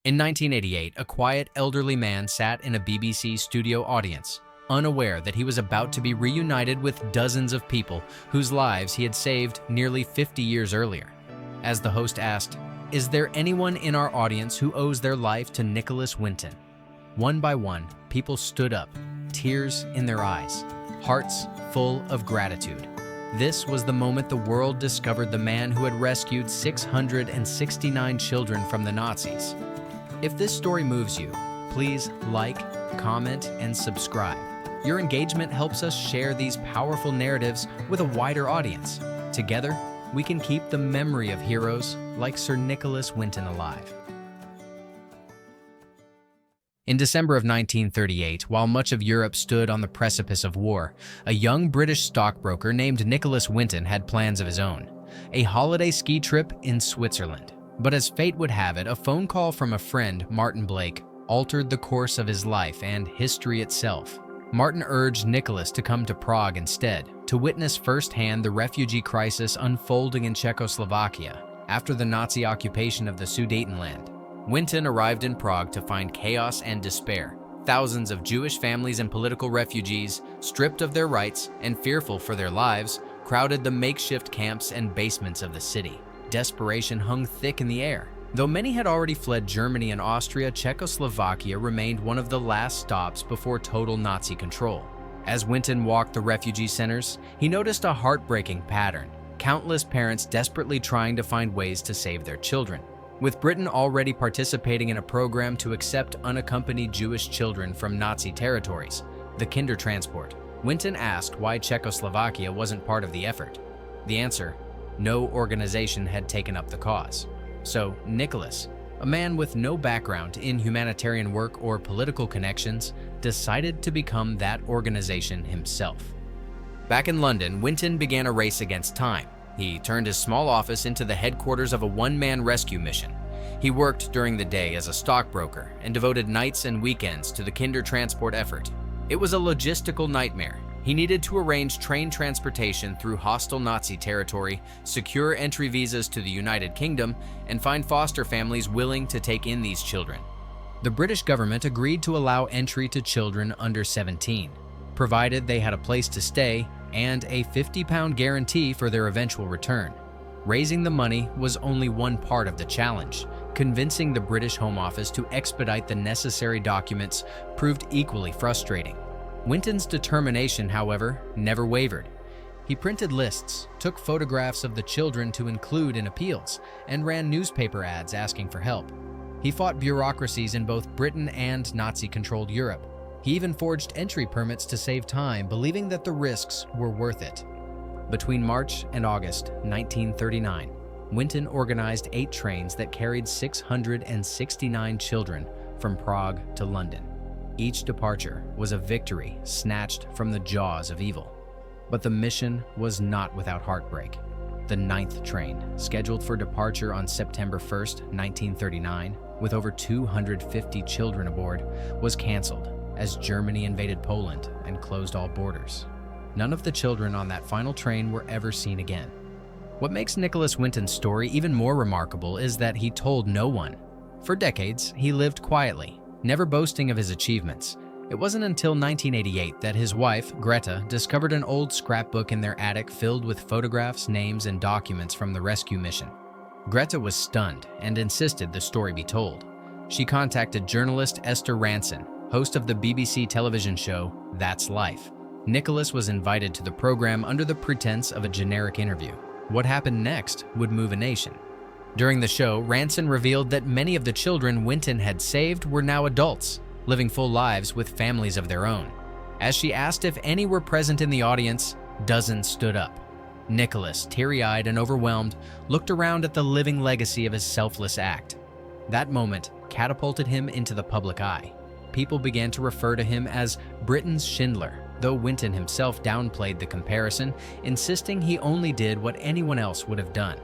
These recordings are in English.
In 1988, a quiet, elderly man sat in a BBC studio audience, unaware that he was about to be reunited with dozens of people whose lives he had saved nearly 50 years earlier. As the host asked, "Is there anyone in our audience who owes their life to Nicholas Winton?" One by one, people stood up, tears in their eyes, hearts full of gratitude. This was the moment the world discovered the man who had rescued 669 children from the Nazis. If this story moves you, please like, comment, and subscribe. Your engagement helps us share these powerful narratives with a wider audience. Together, we can keep the memory of heroes like Sir Nicholas Winton alive. In December of 1938, while much of Europe stood on the precipice of war, a young British stockbroker named Nicholas Winton had plans of his own, a holiday ski trip in Switzerland. But as fate would have it, a phone call from a friend, Martin Blake, altered the course of his life and history itself. Martin urged Nicholas to come to Prague instead, to witness firsthand the refugee crisis unfolding in Czechoslovakia after the Nazi occupation of the Sudetenland. Winton arrived in Prague to find chaos and despair. Thousands of Jewish families and political refugees, stripped of their rights and fearful for their lives, crowded the makeshift camps and basements of the city. Desperation hung thick in the air. Though many had already fled Germany and Austria, Czechoslovakia remained one of the last stops before total Nazi control. As Winton walked the refugee centers, he noticed a heartbreaking pattern: countless parents desperately trying to find ways to save their children. With Britain already participating in a program to accept unaccompanied Jewish children from Nazi territories, the Kindertransport, Winton asked why Czechoslovakia wasn't part of the effort. The answer: no organization had taken up the cause. So Nicholas, a man with no background in humanitarian work or political connections, decided to become that organization himself. Back in London, Winton began a race against time. He turned his small office into the headquarters of a one-man rescue mission. He worked during the day as a stockbroker and devoted nights and weekends to the Kindertransport effort. It was a logistical nightmare. He needed to arrange train transportation through hostile Nazi territory, secure entry visas to the United Kingdom, and find foster families willing to take in these children. The British government agreed to allow entry to children under 17, provided they had a place to stay and a £50 guarantee for their eventual return. Raising the money was only one part of the challenge. Convincing the British Home Office to expedite the necessary documents proved equally frustrating. Winton's determination, however, never wavered. He printed lists, took photographs of the children to include in appeals, and ran newspaper ads asking for help. He fought bureaucracies in both Britain and Nazi-controlled Europe. He even forged entry permits to save time, believing that the risks were worth it. Between March and August 1939, Winton organized 8 trains that carried 669 children from Prague to London. Each departure was a victory snatched from the jaws of evil. But the mission was not without heartbreak. The 9th train, scheduled for departure on September 1st, 1939, with over 250 children aboard, was canceled as Germany invaded Poland and closed all borders. None of the children on that final train were ever seen again. What makes Nicholas Winton's story even more remarkable is that he told no one. For decades, he lived quietly, never boasting of his achievements. It wasn't until 1988 that his wife, Greta, discovered an old scrapbook in their attic filled with photographs, names, and documents from the rescue mission. Greta was stunned and insisted the story be told. She contacted journalist Esther Ranson, host of the BBC television show That's Life. Nicholas was invited to the program under the pretense of a generic interview. What happened next would move a nation. During the show, Ranson revealed that many of the children Winton had saved were now adults, living full lives with families of their own. As she asked if any were present in the audience, dozens stood up. Nicholas, teary-eyed and overwhelmed, looked around at the living legacy of his selfless act. That moment catapulted him into the public eye. People began to refer to him as Britain's Schindler, though Winton himself downplayed the comparison, insisting he only did what anyone else would have done.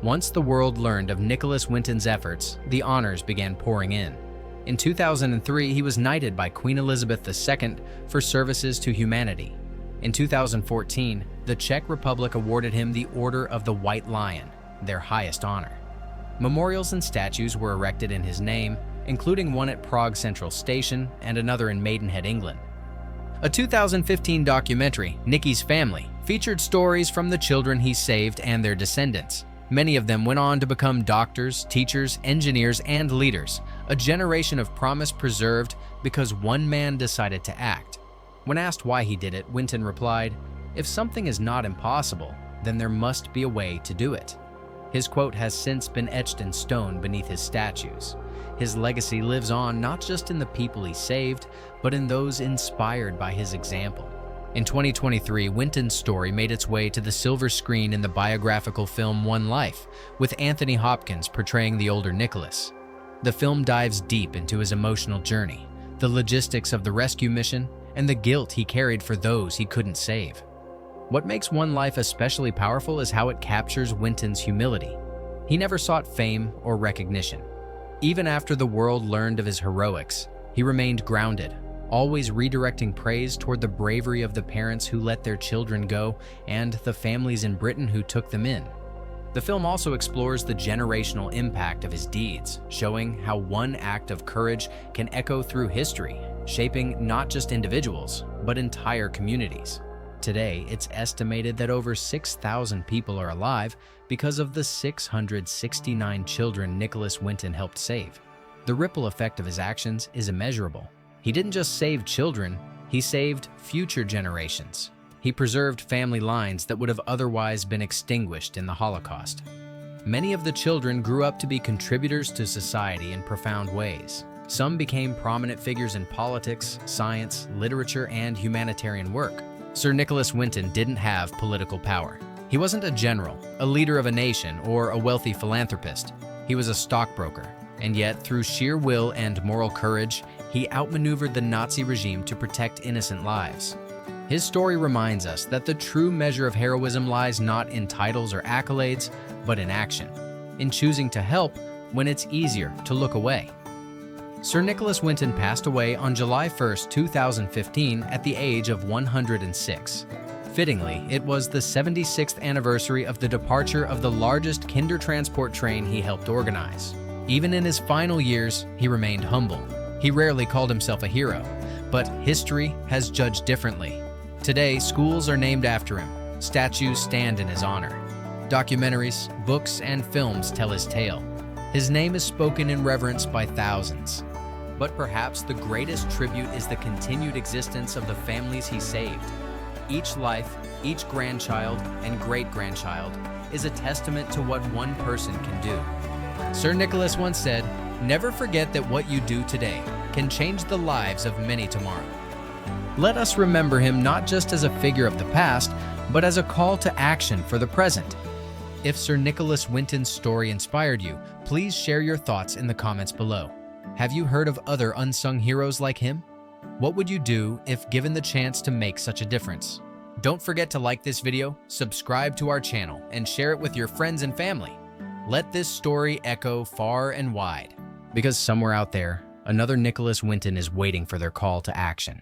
Once the world learned of Nicholas Winton's efforts, the honors began pouring in. In 2003, he was knighted by Queen Elizabeth II for services to humanity. In 2014, the Czech Republic awarded him the Order of the White Lion, their highest honor. Memorials and statues were erected in his name, including one at Prague Central Station and another in Maidenhead, England. A 2015 documentary, Nicky's Family, featured stories from the children he saved and their descendants. Many of them went on to become doctors, teachers, engineers, and leaders, a generation of promise preserved because one man decided to act. When asked why he did it, Winton replied, "If something is not impossible, then there must be a way to do it." His quote has since been etched in stone beneath his statues. His legacy lives on not just in the people he saved, but in those inspired by his example. In 2023, Winton's story made its way to the silver screen in the biographical film One Life, with Anthony Hopkins portraying the older Nicholas. The film dives deep into his emotional journey, the logistics of the rescue mission, and the guilt he carried for those he couldn't save. What makes One Life especially powerful is how it captures Winton's humility. He never sought fame or recognition. Even after the world learned of his heroics, he remained grounded, always redirecting praise toward the bravery of the parents who let their children go and the families in Britain who took them in. The film also explores the generational impact of his deeds, showing how one act of courage can echo through history, shaping not just individuals, but entire communities. Today, it's estimated that over 6,000 people are alive because of the 669 children Nicholas Winton helped save. The ripple effect of his actions is immeasurable. He didn't just save children, he saved future generations. He preserved family lines that would have otherwise been extinguished in the Holocaust. Many of the children grew up to be contributors to society in profound ways. Some became prominent figures in politics, science, literature, and humanitarian work. Sir Nicholas Winton didn't have political power. He wasn't a general, a leader of a nation, or a wealthy philanthropist. He was a stockbroker, and yet, through sheer will and moral courage, he outmaneuvered the Nazi regime to protect innocent lives. His story reminds us that the true measure of heroism lies not in titles or accolades, but in action, in choosing to help when it's easier to look away. Sir Nicholas Winton passed away on July 1, 2015 at the age of 106. Fittingly, it was the 76th anniversary of the departure of the largest Kindertransport train he helped organize. Even in his final years, he remained humble. He rarely called himself a hero, but history has judged differently. Today, schools are named after him. Statues stand in his honor. Documentaries, books, and films tell his tale. His name is spoken in reverence by thousands. But perhaps the greatest tribute is the continued existence of the families he saved. Each life, each grandchild, and great-grandchild is a testament to what one person can do. Sir Nicholas once said, "Never forget that what you do today can change the lives of many tomorrow." Let us remember him not just as a figure of the past, but as a call to action for the present. If Sir Nicholas Winton's story inspired you, please share your thoughts in the comments below. Have you heard of other unsung heroes like him? What would you do if given the chance to make such a difference? Don't forget to like this video, subscribe to our channel, and share it with your friends and family. Let this story echo far and wide, because somewhere out there, another Nicholas Winton is waiting for their call to action.